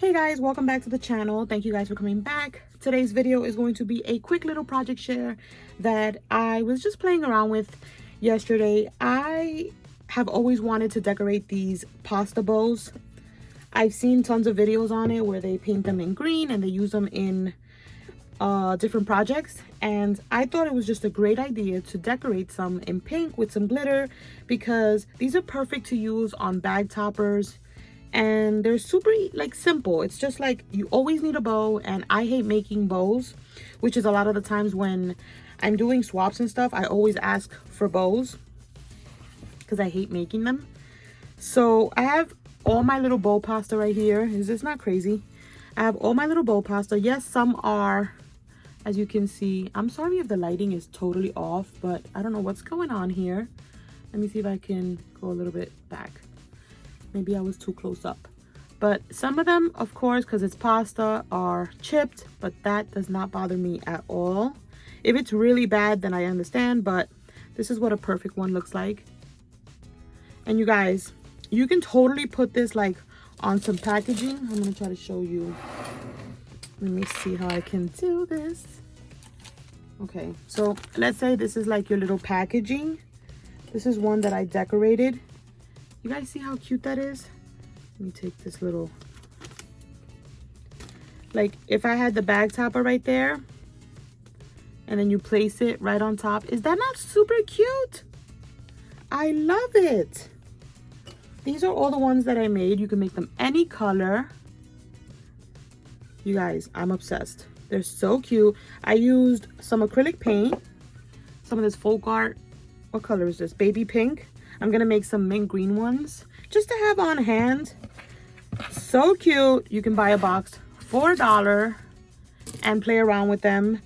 Hey guys, welcome back to the channel. Thank you guys for coming back. Today's video is going to be a quick little project share that I was just playing around with yesterday. I have always wanted to decorate these pasta bowls. I've seen tons of videos on it where they paint them in green and they use them in different projects, and I thought it was just a great idea to decorate some in pink with some glitter because these are perfect to use on bag toppers. And they're super like simple. It's just like you always need a bow, and I hate making bows, which is a lot of the times when I'm doing swaps and stuff, I always ask for bows because I hate making them. So I have all my little bow pasta right here. Is this not crazy? I have all my little bow pasta. Yes, some are, as you can see, I'm sorry if the lighting is totally off, but I don't know what's going on here. Let me see if I can go a little bit back. Maybe I was too close up. But some of them, of course, because it's pasta, are chipped, but that does not bother me at all. If it's really bad, then I understand, but this is what a perfect one looks like. And you guys, you can totally put this like on some packaging. I'm gonna try to show you. Let me see how I can do this. Okay, so let's say this is like your little packaging. This is one that I decorated. You guys see how cute that is? Let me take this little, like if I had the bag topper right there and then you place it right on top. Is that not super cute? I love it. These are all the ones that I made. You can make them any color. You guys, I'm obsessed. They're so cute. I used some acrylic paint, some of this folk art. What color is this? Baby pink. I'm gonna make some mint green ones just to have on hand. So cute. You can buy a box for $1 and play around with them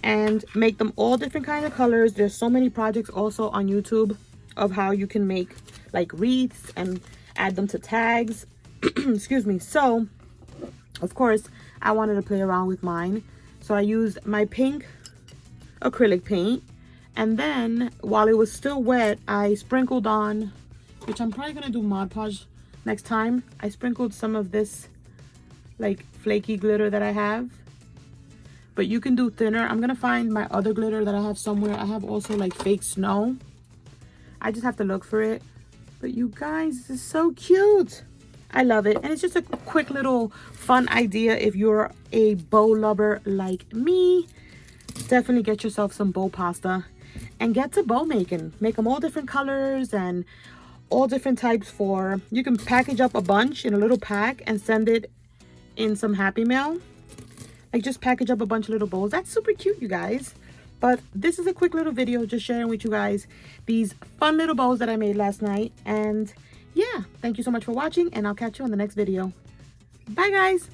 and make them all different kinds of colors. There's so many projects also on YouTube of how you can make like wreaths and add them to tags. Excuse me. So of course I wanted to play around with mine, so I used my pink acrylic paint. And then while it was still wet, I sprinkled on, which I'm probably gonna do Mod Podge next time. I sprinkled some of this like flaky glitter that I have, but you can do thinner. I'm gonna find my other glitter that I have somewhere. I have also like fake snow. I just have to look for it. But you guys, this is so cute. I love it. And it's just a quick little fun idea if you're a bow lover like me. Definitely get yourself some bow pasta and get to bow making. Make them all different colors and all different types for, you can package up a bunch in a little pack and send it in some Happy Mail. Like just package up a bunch of little bowls. That's super cute, you guys. But this is a quick little video just sharing with you guys these fun little bows that I made last night. And yeah, thank you so much for watching, and I'll catch you on the next video. Bye guys.